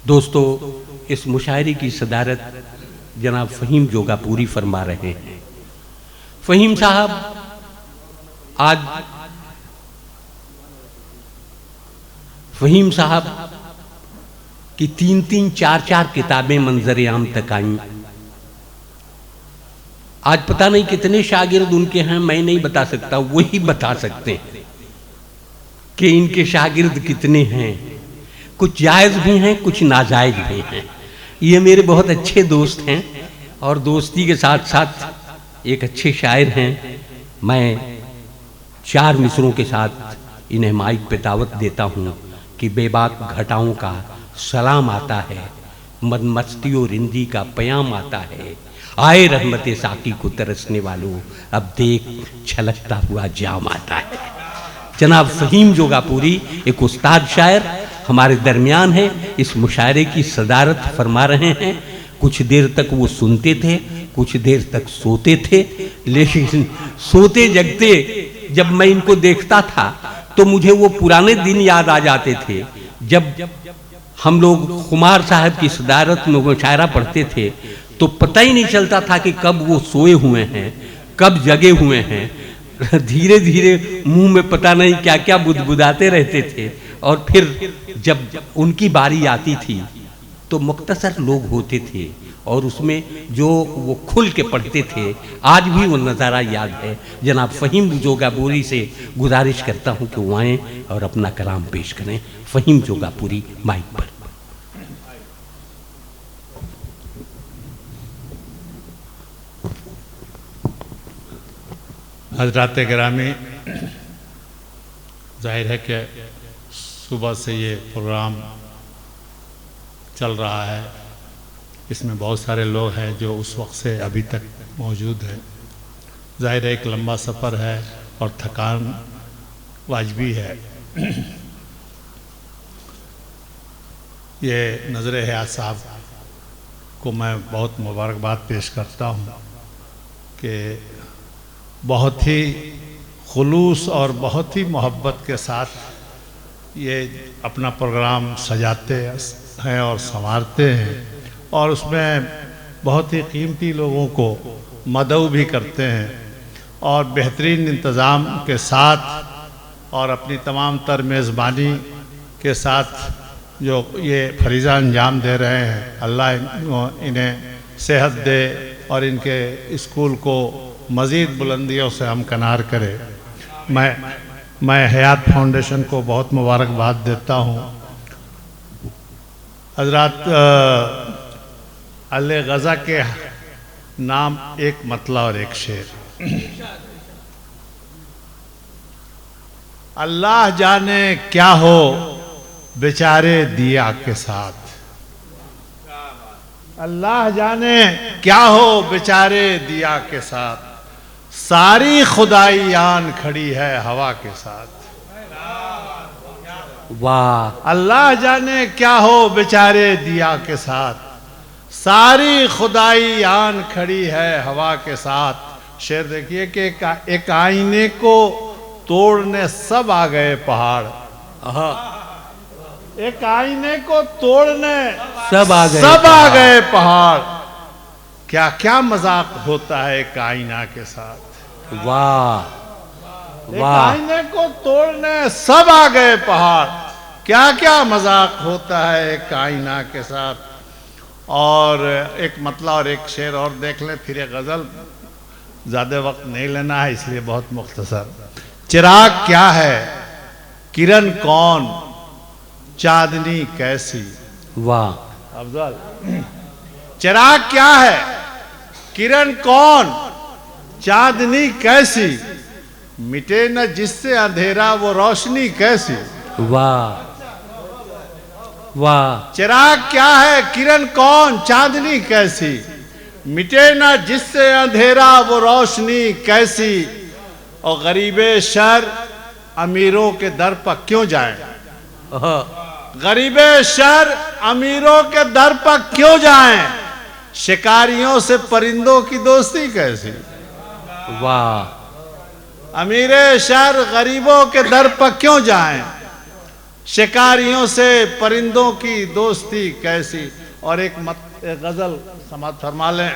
दोस्तों, इस मुशायरे की सदारत जनाब फ़हीम जोगापुरी फरमा रहे हैं। फ़हीम साहब आज फ़हीम साहब की 3-3, 4-4 किताबें मंजर आम तक आईं। आज पता नहीं कितने शागिर्द उनके हैं, मैं नहीं बता सकता, वही बता सकते हैं कि इनके शागिर्द कितने हैं। कुछ जायज़ भी हैं, कुछ नाजायज़ भी हैं। ये मेरे बहुत अच्छे दोस्त हैं और दोस्ती के साथ साथ एक अच्छे शायर हैं। मैं 4 मिसरों के साथ इन्हें माइक पे दावत देता हूँ कि बेबाक घटाओं का सलाम आता है, मदमस्ती और रिंदी का पयाम आता है। आए रहमते साकी को तरसने वालों, अब देख छलकता हुआ जाम आता है। जनाब फ़हीम जोगापुरी एक उस्ताद शायर हमारे दरमियान है, इस मुशायरे की सदारत फरमा रहे हैं। कुछ देर तक वो सुनते थे, कुछ देर तक सोते थे, लेकिन सोते जगते जब मैं इनको देखता था तो मुझे वो पुराने दिन याद आ जाते थे जब हम लोग खुमार साहब की सदारत में मुशायरा पढ़ते थे तो पता ही नहीं चलता था कि कब वो सोए हुए हैं, कब जगे हुए हैं। धीरे धीरे मुंह में पता नहीं क्या क्या बुदबुदाते रहते थे और फिर जब उनकी बारी आती थी तो मुख्तसर लोग होते थे और उसमें जो वो खुल के पढ़ते थे, आज भी वो नज़ारा याद है। जनाब फ़हीम जोगापुरी से गुजारिश करता हूँ कि वो आएँ और अपना कलाम पेश करें। फ़हीम जोगापुरी माइक पर। हज़रात गिरामी, जाहिर है कि सुबह से ये प्रोग्राम चल रहा है, इसमें बहुत सारे लोग हैं जो उस वक्त से अभी तक मौजूद हैं। जाहिर है एक लंबा सफ़र है और थकान वाजबी है। ये नज़र हयात साहब को मैं बहुत मुबारकबाद पेश करता हूँ कि बहुत ही खुलूस और बहुत ही मोहब्बत के साथ ये अपना प्रोग्राम सजाते हैं और संवारते हैं और उसमें बहुत ही कीमती लोगों को मदऊ भी करते हैं और बेहतरीन इंतज़ाम के साथ और अपनी तमाम तर मेज़बानी के साथ जो ये फरीज़ा अंजाम दे रहे हैं। अल्लाह इन्हें सेहत दे और इनके स्कूल को मज़ीद बुलंदियों से हमकनार करे। मैं हयात फाउंडेशन को बहुत मुबारकबाद देता हूँ। हज़रात अल गज़ा के नाम एक मतला और एक शेर। अल्लाह जाने क्या हो बेचारे दिया के साथ, अल्लाह जाने क्या हो बेचारे दिया के साथ, सारी खुदाई आन खड़ी है हवा के साथ। वाह! अल्लाह जाने क्या हो बेचारे दिया के साथ, सारी खुदाई आन खड़ी है हवा के साथ। शेर देखिए कि एक आईने को तोड़ने सब आ गए पहाड़। एक आईने को तोड़ने सब आ गए पहाड़। क्या क्या मजाक होता है एक आईना के साथ। वाह एक आईने को तोड़ने सब आ गए पहाड़। क्या क्या मजाक होता है एक आईना के साथ। और एक मतला और एक शेर और देख लें, फिर एक गज़ल। ज़्यादा वक्त नहीं लेना है इसलिए बहुत मुख्तसर। चिराग क्या है, किरण कौन, चांदनी कैसी। वाह! अफजल, चिराग क्या है, किरण कौन, चांदनी कैसी, मिटे न जिससे अंधेरा वो रोशनी कैसी। वाह वाह! चिराग क्या है, किरण कौन, चांदनी कैसी, मिटे न जिससे अंधेरा वो रोशनी कैसी। और गरीबे शर अमीरों के दर पर क्यों जाएं, गरीबे शर अमीरों के दर पर क्यों जाएं, शिकारियों से परिंदों की दोस्ती कैसी। वाह! अमीरे शर गरीबों के दर पर क्यों जाएं, शिकारियों से परिंदों की दोस्ती कैसी। और एक गजल समाप्त फरमा लें।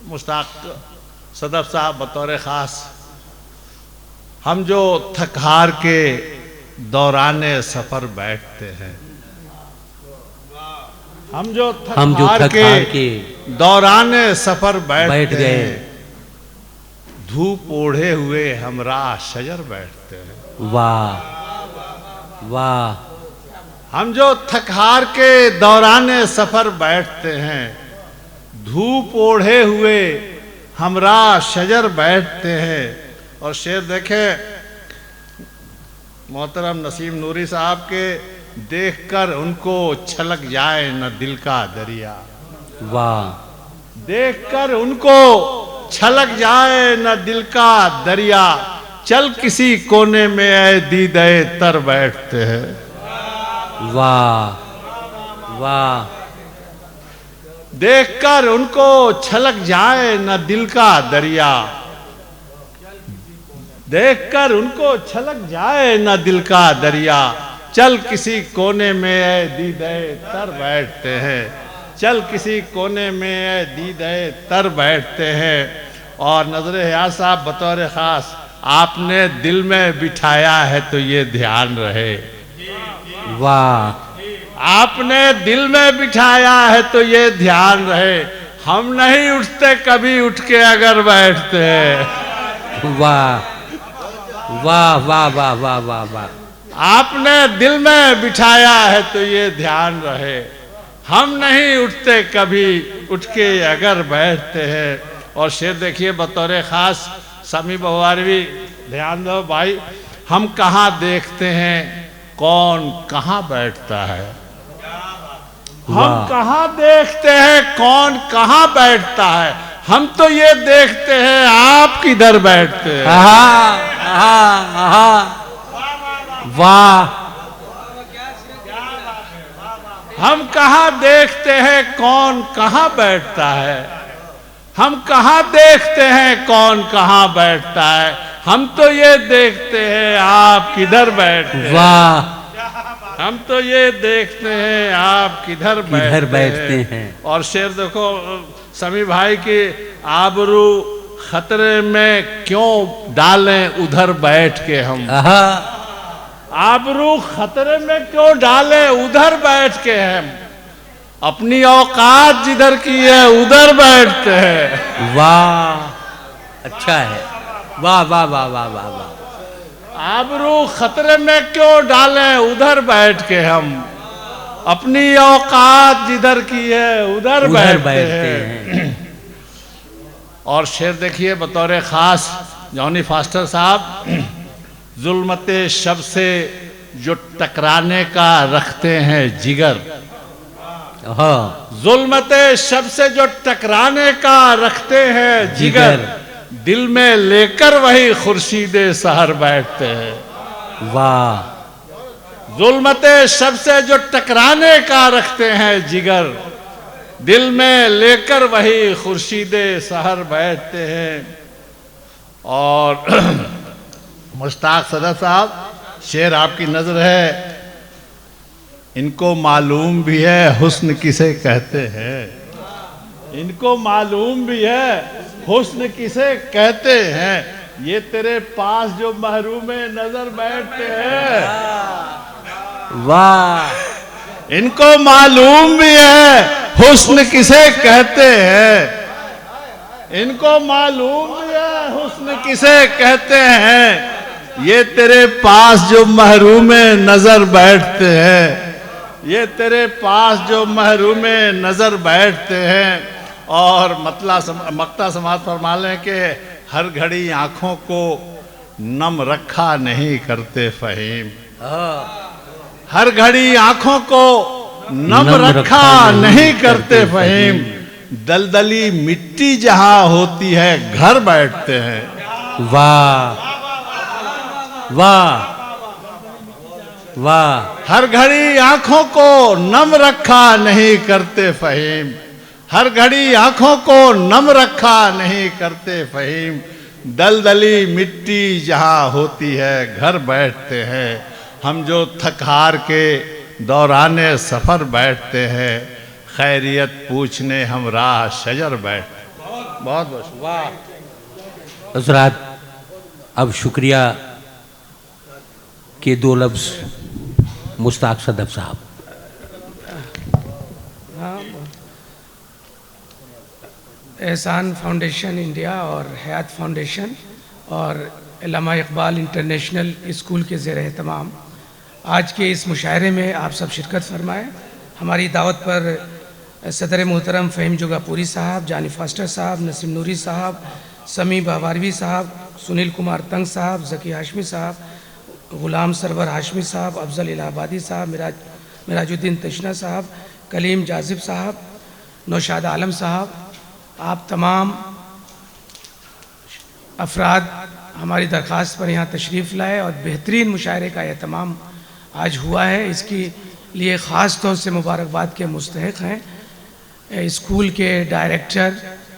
मुश्ताक सदफ साहब बतौर ख़ास, हम जो थक हार के दौराने सफ़र बैठते हैं, हम जो थक हार के दौराने सफ़र बैठ गए, धूप ओढ़े हुए हमरा शजर बैठते हैं। वाह वाह। हम जो थक हार के दौराने सफ़र बैठते हैं, धूप ओढ़े हुए हमरा शजर बैठते हैं। और शेर देखे मोहतरम नसीम नूरी साहब के, देखकर उनको छलक जाए न दिल का दरिया। वाह। देखकर उनको छलक जाए न दिल का दरिया, चल किसी कोने में ऐ दीदे तर बैठते हैं। वाह वाह। देखकर उनको छलक जाए न दिल का दरिया, देखकर उनको छलक जाए न दिल का दरिया, चल किसी कोने में ऐ दीदे तर बैठते हैं। चल किसी कोने में ऐ दीदे तर बैठते हैं। और नजर हयात साहब बतौर ख़ास, आपने दिल में बिठाया है तो ये ध्यान रहे। वाह। आपने दिल में बिठाया है तो ये ध्यान रहे, हम नहीं उठते कभी उठ के अगर बैठते हैं। वाह वाह वाह वाह वाह वाह वाह। आपने दिल में बिठाया है तो ये ध्यान रहे, हम नहीं उठते कभी उठ के अगर बैठते हैं। और शेर देखिए बतौर ख़ास समी बहुआरवी, ध्यान दो भाई, हम कहाँ देखते हैं कौन कहाँ बैठता है। हम कहाँ देखते हैं कौन कहाँ बैठता है, हम तो ये देखते हैं आप किधर बैठते हैं। वाह। हम कहाँ देखते हैं कौन कहाँ बैठता है, हम कहाँ देखते हैं कौन कहाँ बैठता है, हम तो ये देखते हैं आप किधर बैठते हैं। वाह। हम तो ये देखते हैं आप किधर बैठते हैं। और शेर देखो समी भाई की, आबरू खतरे में क्यों डालें उधर बैठ के हम। आबरू खतरे में क्यों डालें उधर बैठ के हम, अपनी औकात जिधर की है उधर बैठते हैं। वाह अच्छा है। वाह वाह वाह वाह वाह वाह। आबरू खतरे में क्यों डालें उधर बैठ के हम, अपनी औकात जिधर की है उधर बैठते हैं। और शेर देखिए बतौर ख़ास जॉनी फॉस्टर साहब, जुल्मते शब से जो टकराने का रखते हैं जिगर। जुल्मते शब से जो टकराने का रखते हैं जिगर, दिल में लेकर वही खुर्शीदे सहर बैठते हैं। वाह। जुल्मते शब से जो टकराने का रखते हैं जिगर, दिल में लेकर वही खुर्शीदे सहर बैठते हैं। और मुश्ताक सदर साहब, शेर आपकी नजर है, इनको मालूम भी है हुस्न किसे कहते हैं। इनको मालूम भी है हुस्न किसे कहते हैं, ये तेरे पास जो महरूम नजर बैठते हैं। वाह। इनको मालूम भी है हुस्न किसे कहते हैं, इनको मालूम भी है हुस्न किसे कहते हैं, ये तेरे पास जो महरूम नजर बैठते हैं, ये तेरे पास जो महरूम नजर बैठते हैं। और मक्ता समाज फरमा लें कि हर घड़ी आंखों को नम रखा नहीं करते फहीम। हर घड़ी आंखों को नम रखा नहीं करते फहीम, दलदली मिट्टी जहां होती है घर बैठते हैं। वाह वाह वाह। हर घड़ी आंखों को नम रखा नहीं करते फहीम, हर घड़ी आंखों को नम रखा नहीं करते फहीम, दलदली मिट्टी जहाँ होती है घर बैठते हैं, हम जो थक हार के दौराने सफ़र बैठते हैं, खैरियत पूछने हम राह शजर बैठते। बहुत बहुत वाह हज़रात, अब शुक्रिया के दो लफ्ज़ मुश्ताक सदफ साहब। एहसान फाउंडेशन इंडिया और हयात फाउंडेशन और अल्लामा इकबाल इंटरनेशनल स्कूल के ज़ेर एहतमाम आज के इस मुशायरे में आप सब शिरकत फरमाएँ। हमारी दावत पर सदर मोहतरम फ़हीम जुगापुरी साहब, जानी फास्टर साहब, नसीम नूरी साहब, समी बाबारवी साहब, सुनील कुमार तंग साहब, ज़की हाशमी साहब, ग़ुलाम सरवर हाशमी साहब, अफजल इलाहाबादी साहब, मिराजुद्दीन तशना साहब, कलीम जाजिब साहब, नौशाद आलम साहब, आप तमाम अफराद हमारी दरख्वास्त पर यहाँ तशरीफ़ लाए और बेहतरीन मुशायरे का एहतमाम आज हुआ है। इसके लिए ख़ास तौर से मुबारकबाद के मुस्तहिक़ हैं स्कूल के डायरेक्टर,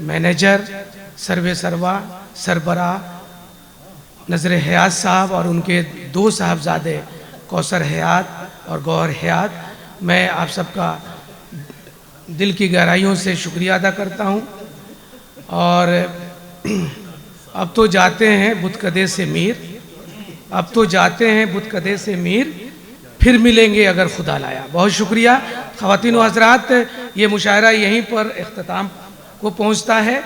मैनेजर, सर्वे सरवा, सरबरा नज़र हयात साहब और उनके दो साहबजादे कौसर हयात और गौहर हयात। मैं आप सबका दिल की गहराइयों से शुक्रिया अदा करता हूँ। और अब तो जाते हैं बुतकदे से मीर, अब तो जाते हैं बुतकदे से मीर, फिर मिलेंगे अगर खुदा लाया। बहुत शुक्रिया ख़वातीन व हज़रात, ये मुशायरा यहीं पर इख्तिताम को पहुँचता है।